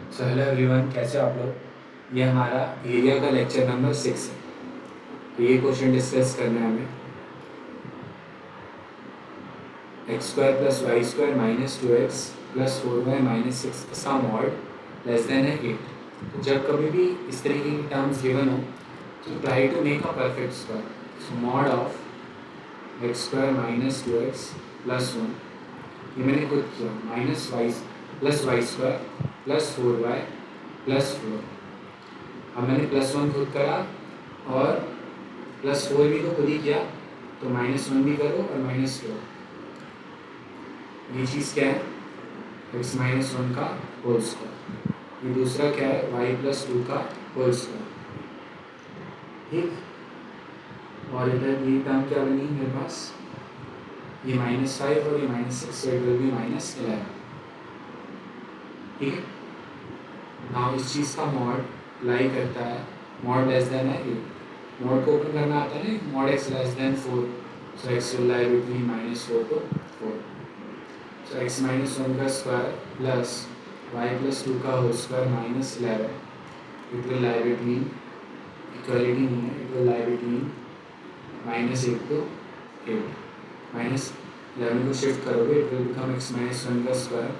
So hello everyone, कैसे हो आप लोग। ये हमारा एरिया का लेक्चर नंबर 6 है। तो ये क्वेश्चन डिस्कस करना है हमें। X square plus y square minus 2x plus 4y minus 6 इसका मॉड लेस देन है 8। तो जब कभी भी इस तरीके की टर्म्स गिवन हो तो try to make a perfect square. So mod of x square minus 2x plus 1, ये मैंने खुद किया, minus y plus y square plus 4y plus 4। अब मैंने प्लस 1 खुद करा और प्लस 4 भी तो खुद ही किया, तो माइनस 1 भी करो और माइनस 4। ये चीज़ क्या है, एक्स माइनस 1 का होल स्क्वायर। ये दूसरा क्या है, वाई प्लस 2 का होल स्क्वायर। ठीक, और इधर ये टर्म क्या बनी मेरे पास, ये -5 और ये -6, so it will be -11। ठीक है, नाउ इस चीज़ का मॉड लाई करता है, मॉड लेस देन है 8। मॉड को ओपन करना आता है ना, mod x less than 4, so x will lie between -4 to 4। So x minus 1 का स्क्वायर प्लस वाई प्लस 2 का whole square -11, it will lie between, equality नहीं है, it will lie between -8 to 8। -11 को शिफ्ट करोगे, it will become x minus 1 का square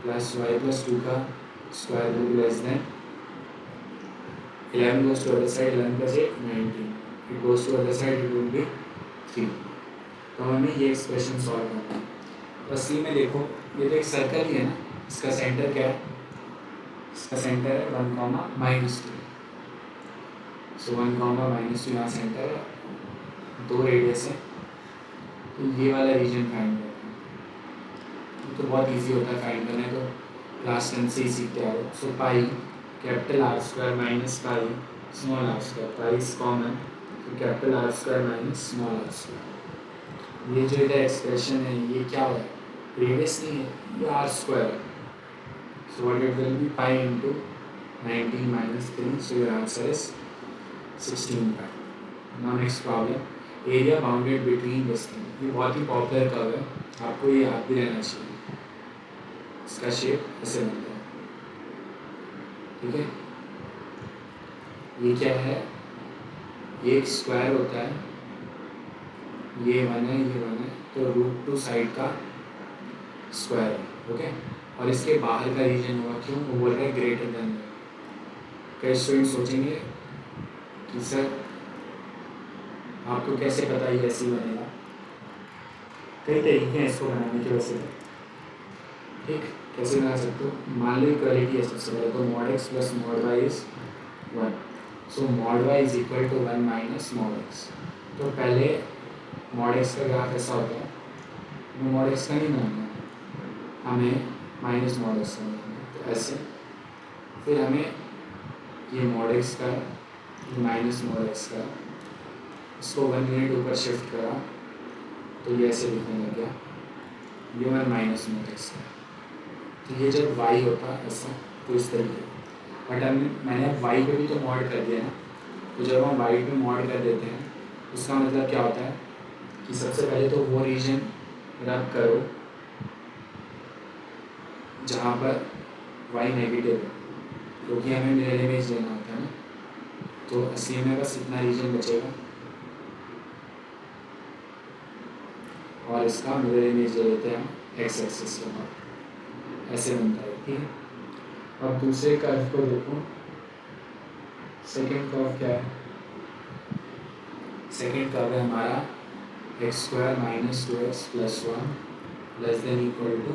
plus y plus 2 का square will be less than 11 goes to other side, 11 plus 8 19, it goes to other side, it will be 3। तो हमें ये expression solve करना है। तो असली में देखो, ये तो एक सर्कल ही है ना, इसका सेंटर क्या है, इसका सेंटर है 1, -2। सो 1, -2 यहाँ सेंटर है, 2 रेडियस है, तो ये वाला रीजन फाइंड करना है। तो बहुत इजी होता है फाइंड करना है, तो क्लास 10 से ही सीखते आ रहे हो। So pi capital R square minus pi small R square, pi is common, तो capital R square minus small R square. ये जो इधर एक्सप्रेशन है, ये क्या है, रेडियस नहीं है, ये आर स्क्वायर है। So what it will B, pi into 19 - 3, so your answer is 16 pi. Now next problem, area bounded between this thing. ये बहुत ही पॉपुलर कर्व है, आपको ये याद भी रहना चाहिए। इसका शेप ऐसे बनता है, ठीक है। ये क्या है, ये एक स्क्वायर होता है, ये 1 है, ये 1 है, तो √2 साइड का स्क्वायर है, ओके। और इसके बाहर का रीजन होगा, क्यों, वो बोल रहा है ग्रेटर देन। कई स्टूडेंट सोचेंगे कि सर आपको कैसे पता ये ऐसे ही बनेगा। कई तरीके हैं इसको बनाने के, वैसे ठीक, कैसे बना सकते हो, मान लो इक्वालिटी है सबसे पहले, तो mod x plus mod y is 1, so mod y is equal to 1 minus mod x. तो पहले मॉड एक्स का ग्राफ ऐसा होता है, मॉड एक्स का नहीं बनाना, हमें माइनस मॉड एक्स का बनाना है, तो ऐसे। फिर हमें ये मॉड एक्स का, ये माइनस मॉड एक्स का, इसको 1 यूनिट ऊपर शिफ्ट करा, तो ये ऐसे लिखने लग गया, ये 1 माइनस मॉड एक्स का। तो ये जब y होता है ऐसा, तो इस तरीके, बट मैंने अब y पे भी तो मॉड कर दिया ना, तो जब हम y पे मॉड कर देते हैं, उसका मतलब क्या होता है कि सबसे पहले तो वो रीजन रब करो जहाँ पर y नेगेटिव है, क्योंकि हमें मिरर इमेज लेना होता है ना। तो असली में बस इतना रीजन बचेगा, और इसका मिरर इमेज ले लेते हैं हम एक्स एक्सिस के बाद, ऐसे बनता है, ठीक है। अब दूसरे कर्व को देखो, सेकेंड कर्व क्या है, सेकेंड कर्व है हमारा x square minus 2x plus 1 less than equal to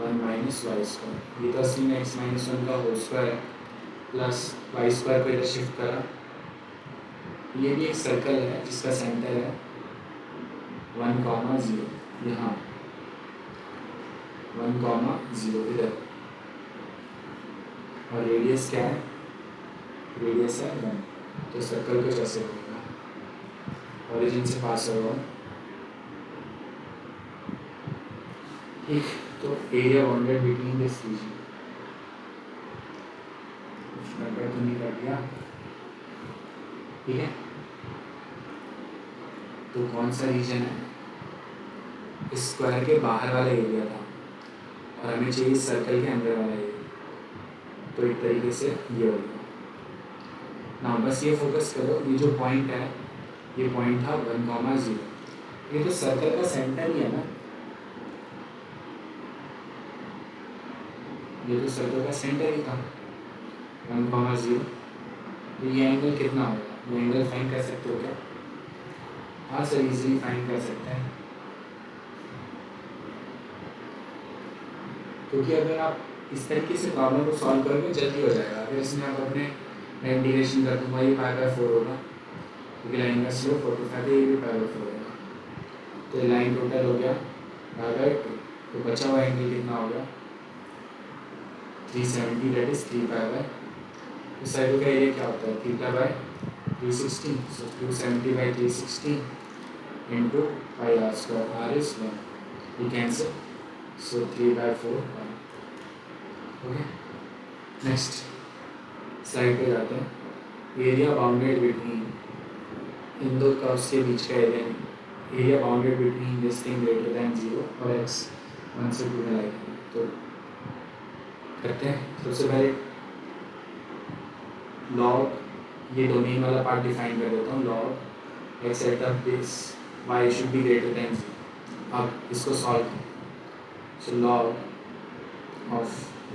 1 minus y square. ये तो असली में एक्स माइनस 1 का होल स्क्वायर है, प्लस वाई स्क्वायर को इधर शिफ्ट करा। ये भी एक सर्कल है जिसका सेंटर है 1, 0, यहाँ 1, 0 इधर, और रेडियस क्या है, रेडियस है 1। तो सर्कल कुछ ऐसे होगा, ओरिजिन से पास होगा, ठीक। तो area bounded between this region, कुछ गड़बड़ तो नहीं कर दिया, ठीक है। तो कौन सा रीजन है, इस स्क्वायर के बाहर वाला एरिया था, और हमें चाहिए इस सर्कल के अंदर वाला एरिया। तो एक तरीके से ये हो गया ना। बस ये फोकस करो, ये जो पॉइंट है ये पॉइंट था 1,0, ये तो सर्कल का सेंटर ही है ना, ये तो सर्कल का सेंटर ही था 1,0। तो ये एंगल कितना होगा, ये एंगल फाइंड कर सकते हो क्या? हाँ सर, इजीली फाइंड कर सकते हैं, क्योंकि अगर आप इस तरीके से प्रॉब्लम को सॉल्व करोगे जल्दी हो जाएगा। अगर इसमें आप अपने इंटीग्रेशन कर दूँगा, ये π/4 होगा, क्योंकि लाइन का स्लोप 45 है, ये भी π/4 होगा, तो लाइन टोटल हो गया π/2। तो बचा हुआ एंगल कितना हो गया 370, दैट इज 3π/। इस साइड का एरिया क्या होता है θ/360, सो 270/360 into πr², r is 1, we cancel, so 3/4 1। Okay, next slide पे जाते हैं। एरिया बाउंडेड बिटवीन, इन दो कर्व्स के बीच का area bounded between this thing greater than 0 और x 1 से 2 में लाइक है। तो करते हैं, सबसे पहले लॉग ये डोमेन वाला पार्ट डिफाइन कर देता हूँ, log x at the base y should be greater than 0। अब इसको सॉल्व करें, सो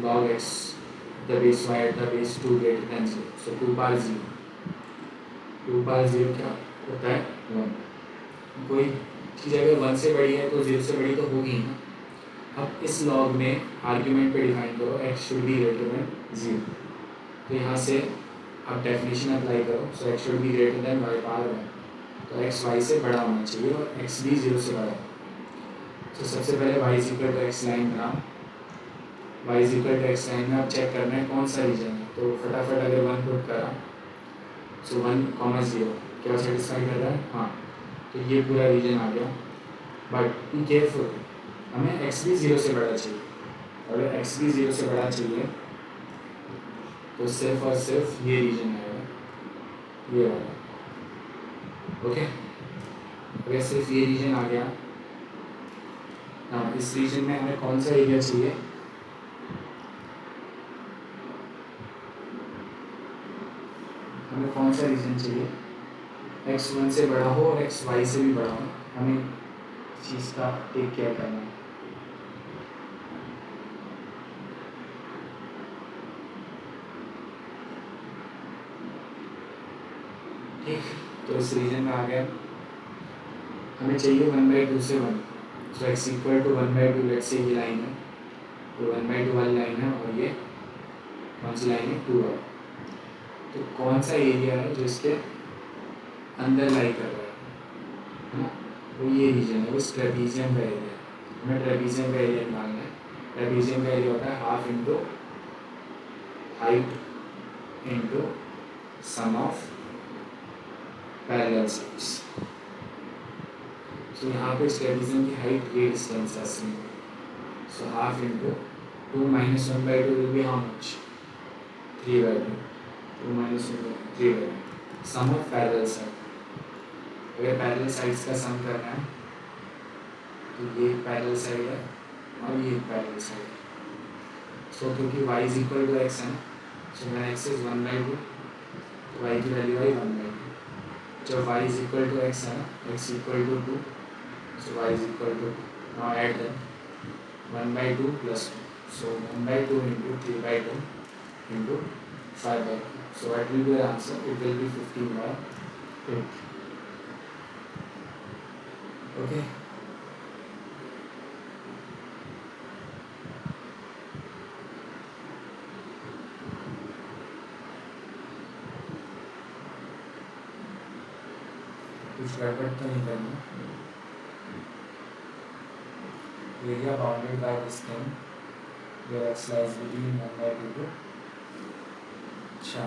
log x the base y at the base 2 greater than 0, so 2 bar 0, 2 bar 0 क्या होता है 1। कोई चीज़ अगर 1 से बड़ी है तो 0 से बड़ी तो होगी ही ना। अब इस लॉग में आर्ग्यूमेंट पे डिफाइन करो x should be greater than 0, तो यहाँ से आप डेफिनेशन अप्लाई करो, सो x should be greater then y power 1, तो x y से बड़ा होना चाहिए और x भी 0 से बड़ा है। तो सबसे पहले y is equal to x line बनाओ, y is equal to x line में आप चेक करना है कौन सा रीजन है, तो फटाफट अगर 1 पुट करा, सो 1,0 क्या सेटिस्फाई कर रहा है, हाँ, तो ये पूरा रीजन आ गया। बट बी केयरफुल, हमें x भी 0 से बड़ा चाहिए, अगर x भी 0 से बड़ा चाहिए तो सिर्फ और सिर्फ ये रीजन आएगा, ये वाला। ओके, अगर सिर्फ ये रीजन आ गया, हाँ, इस रीजन में हमें कौन सा एरिया चाहिए, हमें कौन सा रीजन चाहिए, x 1 से बड़ा हो और x y से भी बड़ा हो, हमें चीज़ का टेक केयर करना है। ठीक, तो इस रीजन में आ गया, हमें चाहिए 1/2 से 1, so x equal to 1/2, let's say ये लाइन है, तो 1/2 वाली लाइन है और ये कौन सी लाइन है 2 है। तो कौन सा एरिया है जो इसके अंदर लाई कर रहा है ना, तो ये रीजन है, उस ट्रेपीजियम का एरिया, हमें ट्रेपीजियम का एरिया निकालना है। ट्रेपीजियम का एरिया होता है half into height into sum of parallel sides. तो यहाँ पे ट्रेपीजियम की हाइट ये डिस्टेंस है, so half into 2 minus 1/2 will be how much 3/2, 2 minus 3/2, sum of parallel side. अगर पैरेलल साइड्स का सम करना है तो ये पैरेलल साइड है और ये पैरेलल साइड है। सो क्योंकि y is equal to x है ना, सो मैंने x इज 1/2, तो y की वैल्यू आई 1/2। जब y is equal to x है ना, x equal to 2, so y is equal to 2, now add that 1/2 plus 2, so 1/2 into 3/2 into 5/2, so what will be the answer, it will be 15/8। okay, कुछ गड़बड़ तो नहीं करना। Area bounded by this thing where x lies between 1/2। अच्छा,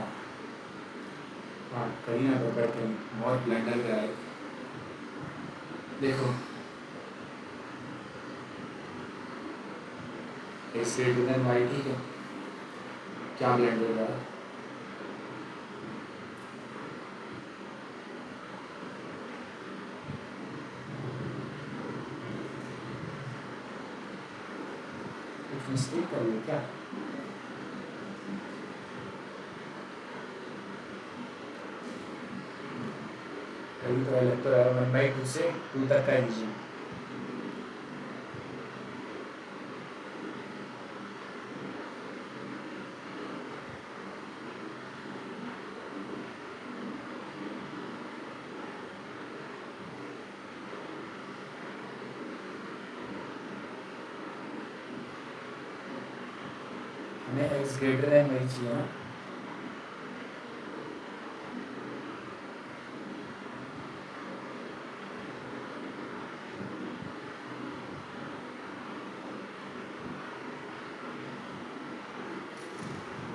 हाँ कहीं ना गड़बड़ कहीं, बहुत ब्लंडर कराए। देखो x ग्रेटर देन y, ठीक है, क्या ब्लंडर करा, कुछ मिस्टेक कर ली क्या, कहीं तो अलग तो है, 1/2 से 2 तक का रीजन। हमें x ग्रेटर देन वही चाहिए ना।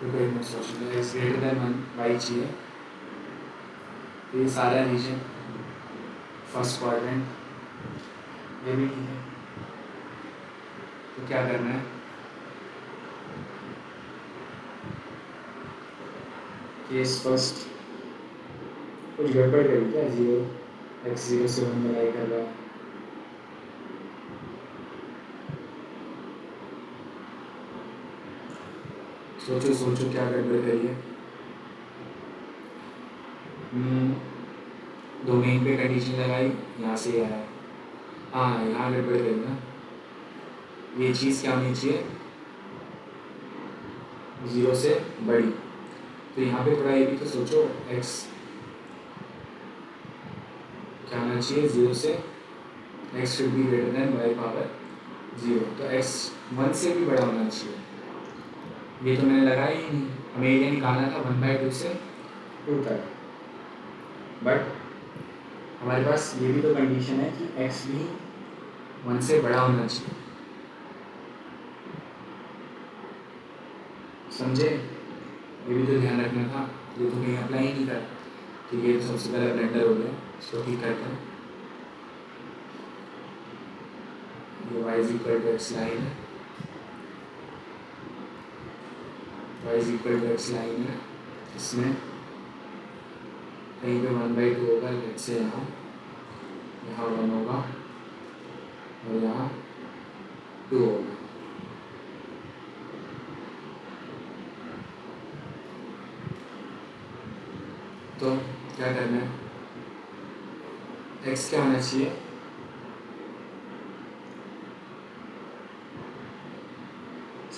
तो कोई मत सोचना, x ग्रेटर देन 1 y चाहिए। तो ये सारा रीजन फर्स्ट क्वाड्रेंट, ये भी ठीक है। तो क्या करना है, केस फर्स्ट कुछ गड़बड़ करी क्या, 0 x 0 से 1 में लाई कर रहा है। सोचो सोचो क्या गड़बड़ करी है। डोमेन पे कंडीशन लगाई, यहाँ से आया। हाँ यहाँ गड़बड़ करी ना, ये चीज़ क्या होनी चाहिए, 0 से बड़ी। तो यहाँ पे थोड़ा ये भी तो सोचो, x क्या होना चाहिए, 0 से x should be greater then y power 0। तो x 1 से भी बड़ा होना चाहिए। ये तो मैंने लगाया ही नहीं, हमें ये निकालना था 1/2 से 2 तक। बट हमारे पास ये भी तो कंडीशन है कि x भी 1 से बड़ा होना चाहिए, समझे। ये भी तो ध्यान रखना था, ये तो कहीं अप्लाई ही नहीं कर। ठीक है, तो सबसे पहला ब्लेंडर हो गया, इसको ठीक करते हैं। ये y = x लाइन है, y = x लाइन है। इसमें कहीं पे 1/2 होगा, लेट्स से यहाँ 1 होगा और यहाँ 2 होगा। तो क्या करना है, x क्या होना चाहिए,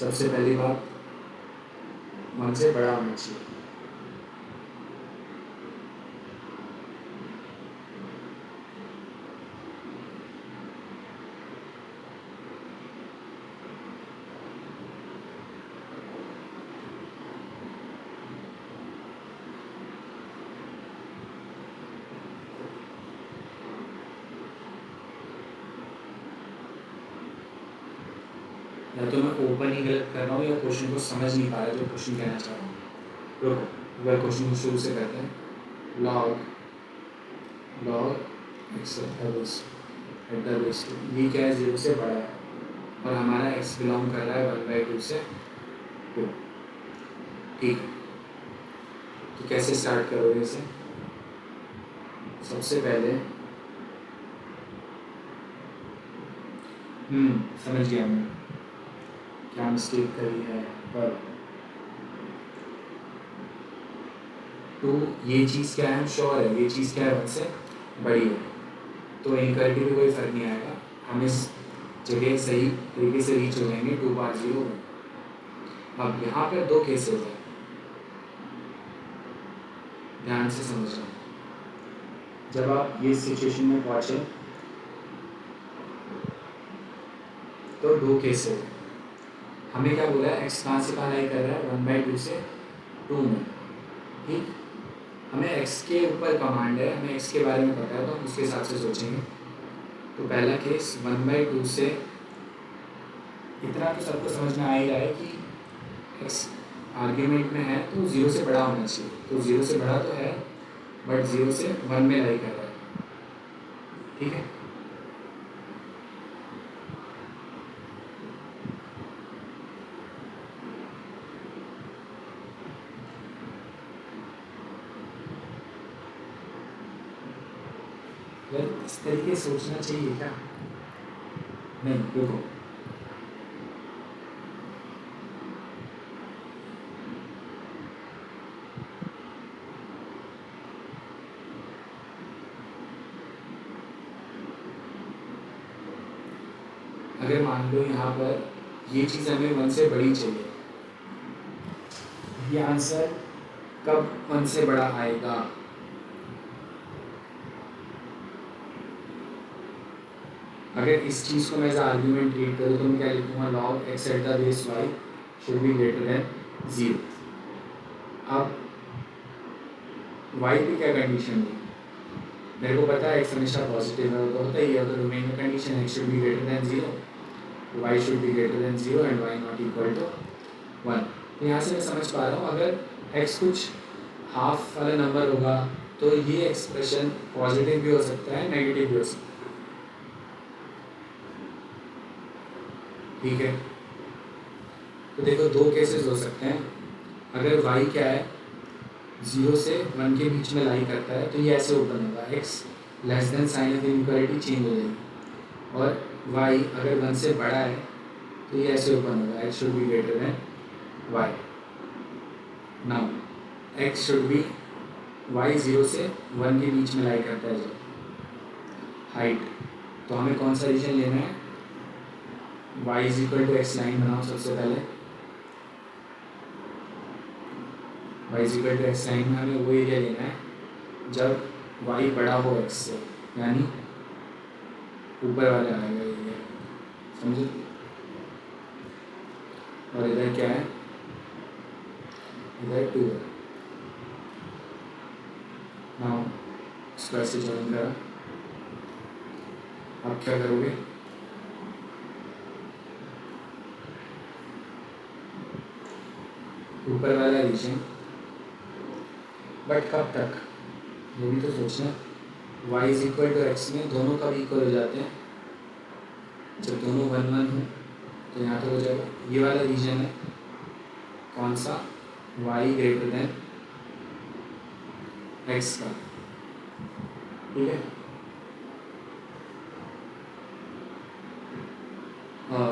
सबसे पहली बात 1 से बड़ा होना चाहिए। या तो मैं ओपन ही गलत कर रहा हूँ या क्वेश्चन को समझ नहीं पा रहा जो क्वेश्चन कहना चाह रहा हूँ। रुको, अगर क्वेश्चन को शुरू से करते हैं, log x at the base 2, ये क्या है, 0 से बड़ा है और हमारा x बिलोंग कर रहा है 1/2 से 2। ठीक है, तो कैसे स्टार्ट करोगे इसे, सबसे पहले समझ गया मैं क्या मिस्टेक करी है। पर तो ये चीज़ क्या है, श्योर है ये चीज़ क्या है, 1 से बड़ी है, तो इन करके भी कोई फ़र्क नहीं आएगा, हम इस जगह सही तरीके से रीच हो जाएंगे 2 बार 0 में। अब यहाँ पे 2 केसेस हैं, ध्यान से समझना। जब आप ये सिचुएशन में पहुँचे तो 2 केसेस हैं। हमें क्या बोला है, x कहाँ से कहाँ लाई कर रहा है, 1/2 से 2 में। ठीक, हमें x के ऊपर कमांड है, हमें x के बारे में पता है, तो हम उसके हिसाब से सोचेंगे। तो पहला केस 1/2 से, इतना तो सबको समझ में आ ही रहा है कि x आर्ग्यूमेंट में है तो 0 से बड़ा होना चाहिए। तो 0 से बड़ा तो है, बट 0 से 1 में लाई कर रहा है। ठीक है, यार इस तरीके से सोचना चाहिए क्या, नहीं रुको, अगर मान लो यहाँ पर ये चीज़ हमें 1 से बड़ी चाहिए, ये आंसर कब 1 से बड़ा आएगा? अगर इस चीज़ को मैं एज आर्ग्यूमेंट ट्रीट करूँ तो मैं क्या लिखूँगा? Log x at the base Y should be greater than 0। अब वाई की क्या कंडीशन है? मेरे को पता है एक्स हमेशा पॉजिटिव है, तो होता ही है, तो remaining condition x should be greater than 0, y should be greater than 0 and y not equal to 1। तो यहाँ से मैं समझ पा रहा हूँ अगर एक्स कुछ हाफ वाला नंबर होगा तो ये एक्सप्रेशन पॉजिटिव भी हो सकता है, नेगेटिव भी हो सकता है। ठीक है, तो देखो दो केसेस हो सकते हैं। अगर y क्या है 0 से 1 के बीच में लाई करता है तो ये ऐसे ओपन होगा, x less than sign of inequality change हो जाएगी, और y अगर 1 से बड़ा है तो ये ऐसे ओपन होगा, x should be greater then y। Now x should be y 0 से 1 के बीच में लाई करता है जब हाइट, तो हमें कौन सा रीजन लेना है? y is equal to x line बनाओ सबसे पहले। y is equal to x line में हमें वो एरिया लेना है जब y बड़ा हो x से, यानी ऊपर वाला आएगा एरिया, समझे? और इधर क्या है? इधर 2 है। नाउ इसको ऐसे ज्वाइन करा, अब क्या करोगे? ऊपर वाला रीजन, बट कब तक ये भी तो सोचना। y is equal to x में दोनों कब इक्वल हो जाते हैं? जब दोनों 1 1 हो, तो यहाँ तो हो जाएगा। ये वाला रीजन है कौन सा? y ग्रेटर देन x का, ठीक है। और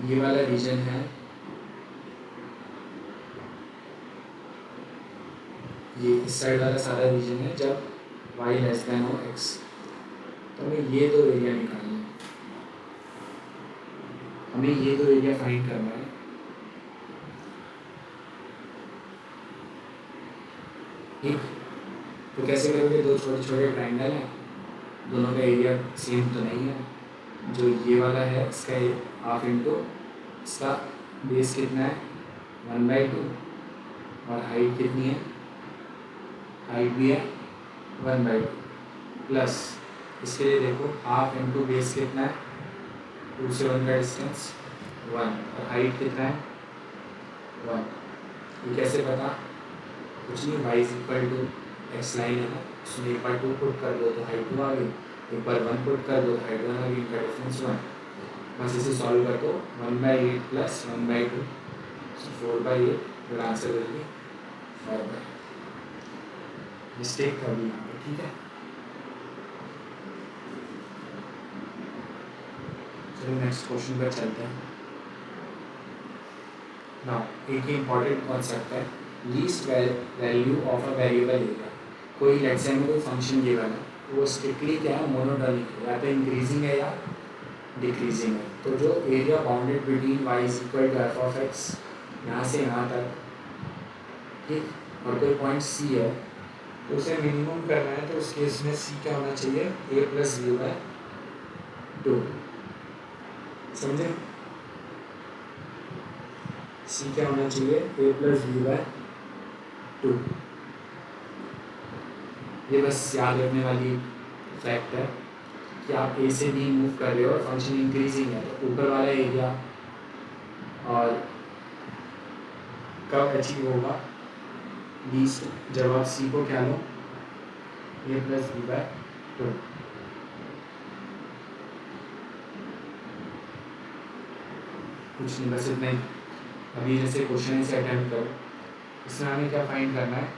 ये वाला रीजन है, ये इस साइड वाला सारा रीजन है जब y लेस देन हो x। तो हमें ये दो एरिया निकालना है, हमें ये दो एरिया फाइंड करना है। ठीक, तो कैसे करोगे? दो छोटे छोटे ट्राइंगल हैं, दोनों का एरिया सेम तो नहीं है। जो ये वाला है इसका हाफ इंटू इसका बेस कितना है? 1/2, और हाइट कितनी है? हाइट भी है 1/2, प्लस इसके लिए देखो हाफ इंटू बेस कितना है? 2 से 1 का डिस्टेंस 1, और हाइट कितना है? 1। ये कैसे पता? कुछ नहीं, y is equal to x line है ना, उसमें एक बार 2 पुट कर दो तो हाइट 2 आ गई, एक बार 1 पुट कर दो तो हाइट 1 आ गई, इनका डिफरेंस 1। बस इसे सॉल्व कर दो, 1/8 प्लस 1/2, 4/8, फिर आंसर विल बी 4/8। मिस्टेक कर दी यहाँ पे, ठीक है। चलो नेक्स्ट क्वेश्चन पर चलते हैं। नाउ एक इम्पॉर्टेंट कॉन्सेप्ट है, least value of a variable area. कोई लेट्स से हमें कोई फंक्शन गिवन है, वो स्ट्रिक्टली क्या है? मोनोटोनिक है, या तो इंक्रीजिंग है या डिक्रीजिंग है। तो जो area bounded between y is equal to f of x यहाँ से यहाँ तक, ठीक, और कोई पॉइंट c है तो उसे मिनिमम करना है, तो उस केस में c क्या होना चाहिए? a प्लस v/2, समझे? c क्या होना चाहिए? a plus v/2। ये बस याद रखने वाली फैक्ट है कि आप a से b मूव कर रहे हो और फंक्शन इंक्रीजिंग है, तो ऊपर वाला एरिया और कब अचीव होगा? लीस्ट जब आप c को क्या लो? a plus v/2। कुछ नहीं, बस इतना ही। अभी जैसे क्वेश्चन इसे अटेम्प्ट करो, इसमें हमें क्या फाइंड करना है?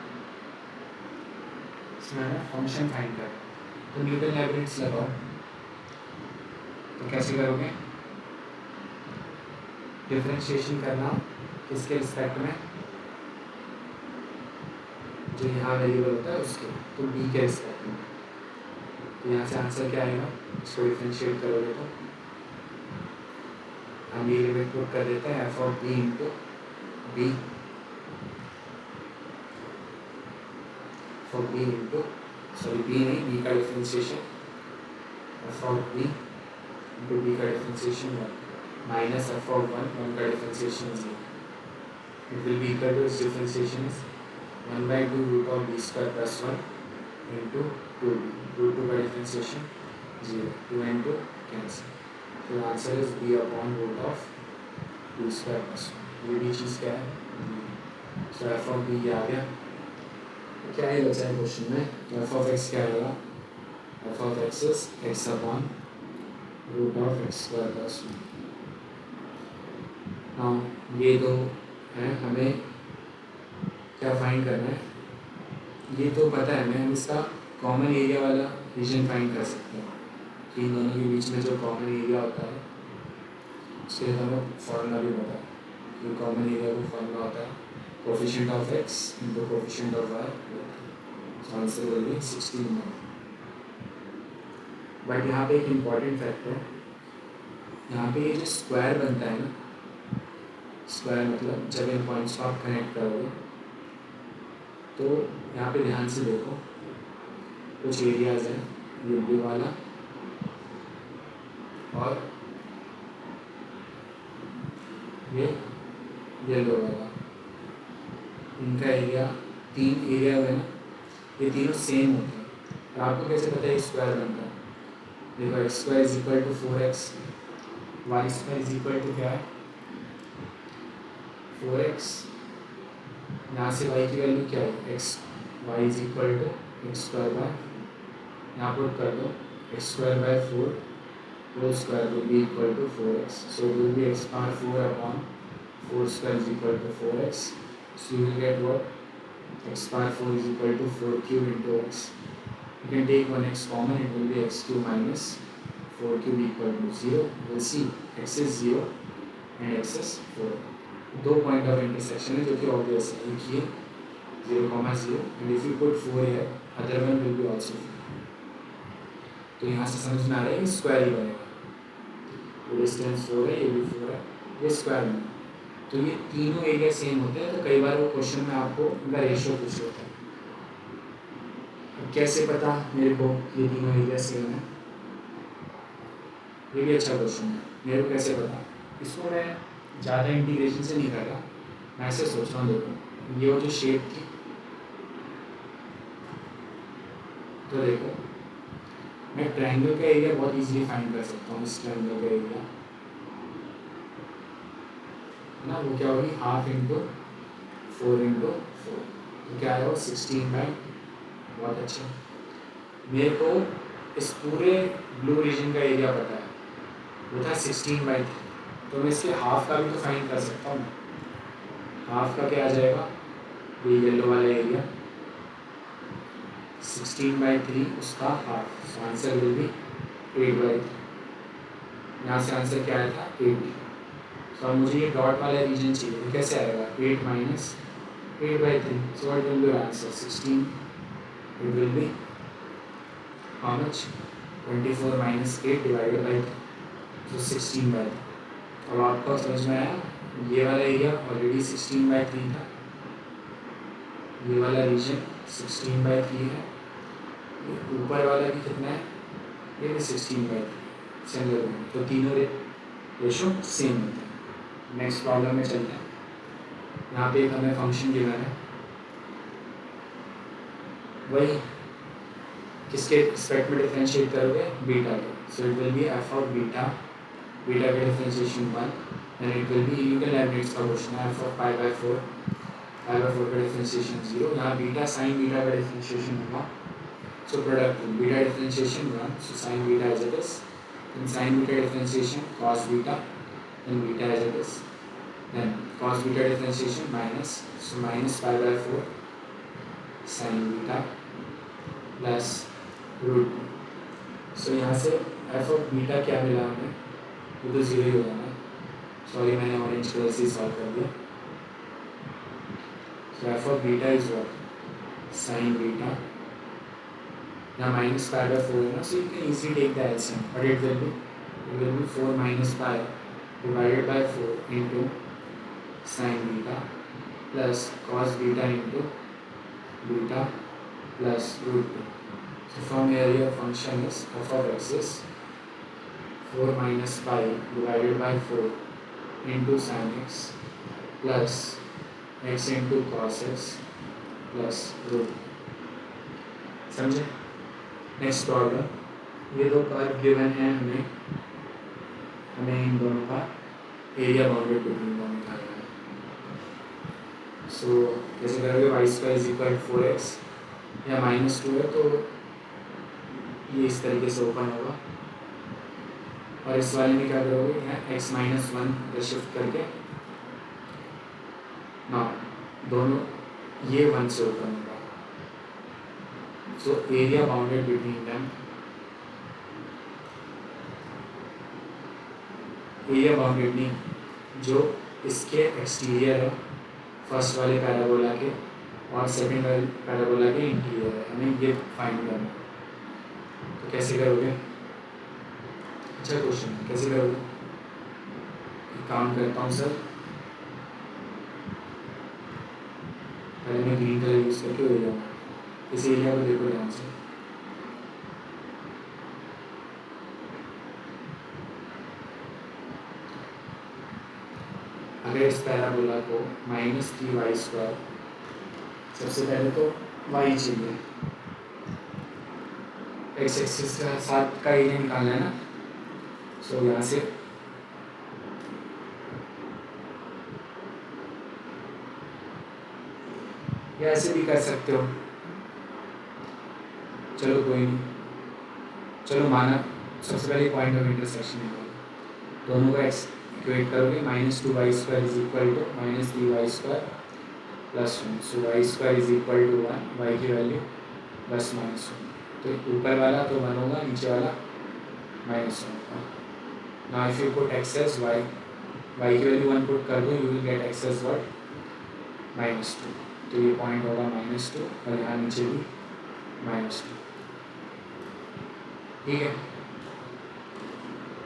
इसमें हमें फंक्शन फाइंड करना है, तो न्यूटन लैबरेट्स लगाओ। तो कैसे करोगे? डिफरेंशिएशन करना किसके रिस्पेक्ट में? जो यहाँ वेरिएबल होता है उसके, तो b के रिस्पेक्ट में। तो यहाँ से आंसर क्या आएगा? इसको डिफरेंशिएट करोगे तो हम ये लिमिट पुट कर देते हैं F of B into B for B into sorry B नहीं बी का differentiation F of B into B का differentiation one minus F of one का differentiation zero. It will be equal to its differentiation is 1 by 2 root of b square plus 1 into 2b. Root 2 by differentiation 0. 2 and 2 cancel. So the answer is b upon root of b square plus 1. ये भी चीज़ क्या है? So f of b ये आ गया. तो क्या ही बचा है क्वेश्चन में? f of x क्या आएगा? f of x is x upon root of x square plus 1. Now ये दो है हमें क्या फाइंड करना है. ये तो पता है हमें, हम इसका कॉमन एरिया वाला रीजन फाइंड कर सकते हैं कि इन दोनों के बीच में जो कॉमन एरिया होता है उसके लिए हमें फॉर्मूला भी पता है कि कॉमन एरिया का फॉर्मूला होता है coefficient of x into coefficient of y. So answer will be 16. But यहाँ पे एक इम्पॉर्टेंट फैक्ट है, यहाँ पे ये जो स्क्वायर बनता है ना, स्क्वायर मतलब जब इन पॉइंट्स को आप कनेक्ट करोगे तो यहाँ पे ध्यान से देखो कुछ एरियाज हैं, ये ब्लू वाला और ये येलो वाला, इनका एरिया तीन एरिया है ना, ये तीनों सेम होते हैं. और आपको कैसे पता है स्क्वायर बनता है? देखो x square is equal to 4x, y square is equal to क्या है 4x. यहाँ से y की वैल्यू क्या है x, y is equal to x square by, यहाँ पुट कर दो x square by 4 whole square will be equal to 4x. So will be x power 4 upon 4 square is equal to 4x. So you will get what x power 4 is equal to 4 cube into x. You can take one x common, it will be x cube minus 4 cube equal to 0. Will see x is 0 and x is 4. दो point of intersection है जो कि obvious है, एक ये 0,0 and if you put 4 here other one will be also 4. तो यहाँ से समझ में आ रहा है कि स्क्वायर ही बनेगा. वो डिस्टेंस 4 है, ये भी 4 है, ये स्क्वायर में. तो ये तीनों एरिया सेम होते हैं. तो कई बार वो क्वेश्चन में आपको उनका रेशियो पूछ लेता है. अब कैसे पता मेरे को ये तीनों एरिया सेम है? ये भी अच्छा क्वेश्चन है. मेरे को कैसे पता? इसको मैं ज़्यादा इंटीग्रेशन से नहीं कर रहा, मैं ऐसे सोच रहा हूँ. देखो ये वो जो शेप थी, तो देखो मैं ट्रायंगल का एरिया बहुत इजीली फाइंड कर सकता हूँ. इस ट्रायंगल का एरिया ना वो क्या होगी हाफ इंटू 4 इंटू 4, तो क्या आएगा 16 बाई. बहुत अच्छा. मेरे को इस पूरे ब्लू रीजन का एरिया पता है, वो था 16 बाई 3. तो मैं इसके हाफ का भी तो फाइंड कर सकता हूँ. हाफ का क्या आ जाएगा, ये येलो वाला एरिया 16 बाई 3 उसका half. So answer will be 8 by 3. यहाँ से आंसर क्या आया था 8. सो अब मुझे ये डॉट वाला रीजन चाहिए, तो कैसे आएगा 8 minus 8 by 3. So what will be answer 16. It will be how much 24 minus 8 divided by 3. So 16 by 3. अब आपको समझ में आया, ये वाला एरिया ऑलरेडी 16 बाई 3 था, ये वाला रीजन 16 बाई 3 है, ये ऊपर वाला भी कितना है, ये भी 16 बाई 3 सिमिलर. तो तीनों रेशो सेम होते हैं. नेक्स्ट प्रॉब्लम में चलते हैं. यहाँ पे एक हमें फंक्शन गिवन है, वही किसके रिस्पेक्ट में डिफरेंशिएट करोगे बीटा के. So it will be F of beta, beta का differentiation 1, and it will be you can Leibniz का क्वेश्चन है F of pi by 4, pi by 4 का डिफरेंशिएशन 0. यहाँ बीटा साइन बीटा का डिफरेंशिएशन होगा. So product beta differentiation 1, so sine beta as it is, then sin beta differentiation cos beta, then beta as it is, then cos beta differentiation minus, so minus pi by 4 sin beta plus root 2. so यहाँ से f of beta क्या मिला हमें, वो तो 0 ही होगा ना. Sorry मैंने ऑरेंज कलर से सॉल्व कर दिया. so f of beta is what sin beta, now minus pi by 4 है ना, so you can easily take the LCM, but it will be 4 minus pi divided by 4 into sine beta plus cos beta into beta plus root 2. So from here your function is f of x is 4 minus pi divided by 4 into sin x plus x into cos x plus root 2. समझे? Next problem, ये दो curve given है हमें इन दोनों का area bounded between दोनों निकालना है. सो कैसे करोगे? Y square is equal 4x या -2 है तो ये इस तरीके से ओपन होगा और इस वाले में क्या करोगे? यहाँ x -1 इधर शिफ्ट करके ना दोनों ये 1 से ओपन होगा. So area bounded between them, area bounded नहीं, जो इसके एक्सटीरियर है फर्स्ट वाले पैराबोला के और सेकंड वाले पैराबोला के इंटीरियर है, हमें ये फाइंड करना है. तो कैसे करोगे? अच्छा क्वेश्चन है, कैसे करोगे? एक काम करता हूँ सर, पहले मैं ग्रीन कलर यूज़ करके हो जाऊँगा. इस एरिया को देखो ध्यान से. अगर इस पैराबोला को -3y², सबसे पहले तो y चाहिए, x एक्सिस का साथ का एरिया निकालना है ना. सो यहाँ से या ऐसे भी कर सकते हो, चलो कोई नहीं. चलो माना सबसे पहले पॉइंट ऑफ इंटरसेक्शन निकालो, दोनों को एक्स इक्वेट करोगे. -2y² is equal to -3y² plus 1. सो y² is equal to 1, y की वैल्यू प्लस -1. तो ऊपर वाला तो 1 होगा, नीचे वाला -1 होगा. Now if you put x as y की वैल्यू 1 पुट कर दो, you will get x as what? -2. तो ये पॉइंट होगा -2 और यहाँ नीचे भी -2. ठीक है,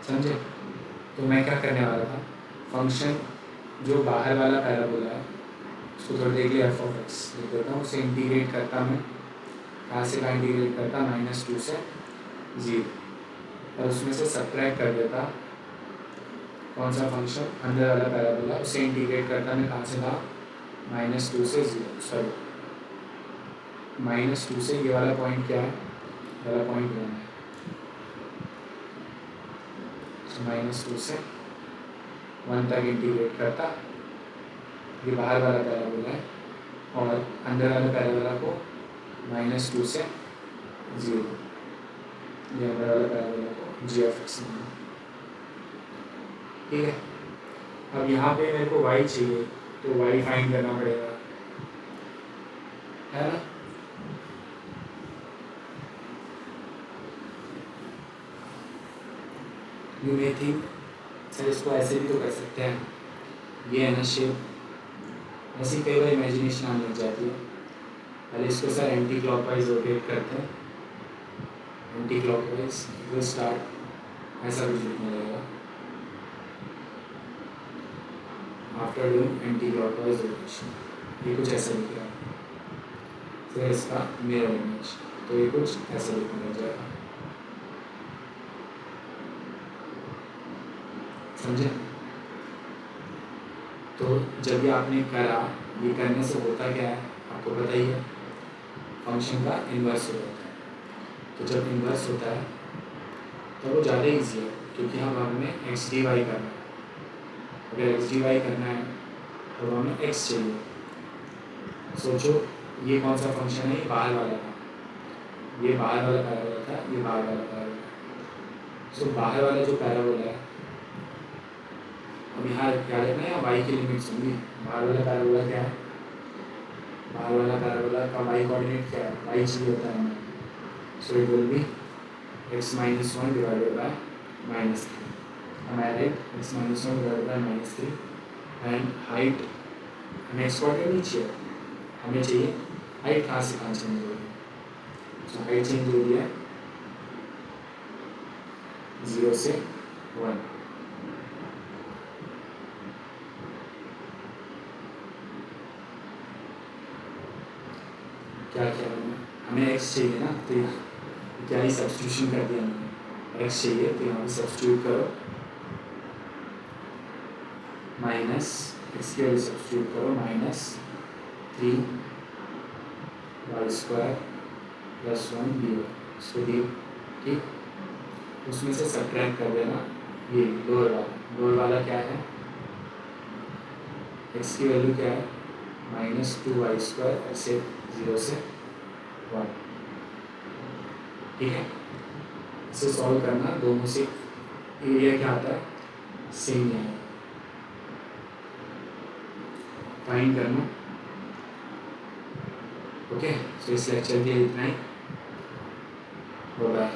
समझे? तो मैं क्या करने वाला था, फंक्शन जो बाहर वाला पैराबोला है उसको थोड़ा देख लिया, f of x लिख देता हूँ. उसे इंटीग्रेट करता मैं, कहाँ से कहाँ इंटीग्रेट करता? -2 से 0, और उसमें से सब्ट्रैक्ट कर देता कौन सा फंक्शन? अंदर वाला पैराबोला. उसे इंटीग्रेट करता मैं कहाँ से कहाँ? -2 से 0, सॉरी -2 से ये वाला पॉइंट क्या है? ये वाला पॉइंट 1 है. -2 से 1 तक इंटीग्रेट करता, ये बाहर वाला पैराबोला है, और अंदर वाले पैराबोला को -2 से 0, ये अंदर वाले पैराबोला को g of x. ठीक है, अब यहाँ पे मेरे को y चाहिए तो y फाइंड करना पड़ेगा, है ना? यू मे थिंक सर इसको ऐसे भी तो कर सकते हैं, ये है ना शेप, ऐसी कई बार इमेजिनेशन आने लग जाती है. पहले इसको सर एंटी क्लॉकवाइज रोटेट करते हैं, एंटी क्लॉकवाइज विल स्टार्ट, ऐसा कुछ लिखने लगेगा. After doing anti clockwise rotation, ये कुछ ऐसा लिख रहा है. फिर इसका मिरर इमेज, तो ये कुछ ऐसा लिखने लग जाएगा. समझे? तो जब ये आपने करा, ये करने से होता क्या है आपको पता ही है, फंक्शन का इन्वर्स हो जाता है. तो जब इन्वर्स होता है तो वो ज़्यादा ईजी है, क्योंकि हम हमें x dy करना है. अगर x dy करना है तो हमें x चाहिए. सोचो ये कौन सा फंक्शन है? ये बाहर वाला था, ये बाहर वाला पैराबोला था, ये बाहर वाला पैराबोला. सो बाहर वाला जो पैराबोला है, अब यहाँ क्या रखना है? y की लिमिट्स होंगी. बाहर वाला पैराबोला क्या है? बाहर वाला पैराबोला का y कोऑर्डिनेट क्या है? y चाहिए होता है हमें. सो it will be x -1 divided by -3. हमारे x -1 divided by -3. And height हमें x कोऑर्डिनेट नहीं चाहिए, हमें चाहिए हाइट. कहाँ से कहाँ चेंज हो रही है? सो हाइट चेंज हो रही है 0 से 1. क्या किया मैंने, हमें एक्स चाहिए ना, तो क्या ही सब्स्टिट्यूशन कर दिया मैंने, एक्स चाहिए तो यहाँ पे सब्स्टिट्यूट करो, माइनस एक्स की वैल्यू सब्स्टिट्यूट करो, -3y² + 1 dy, इसको दी, ठीक। उसमें से सब्ट्रैक्ट कर देना ये लोअर वाला क्या है, एक्स की वैल्यू क्या है, -2y² ऐसे 0 से 1, ठीक है। इसे सॉल्व करना, दोनों से एरिया क्या आता है, सेम है, फाइंड करना। ओके, तो इस लेक्चर के लिए इतना ही, बाय बाय।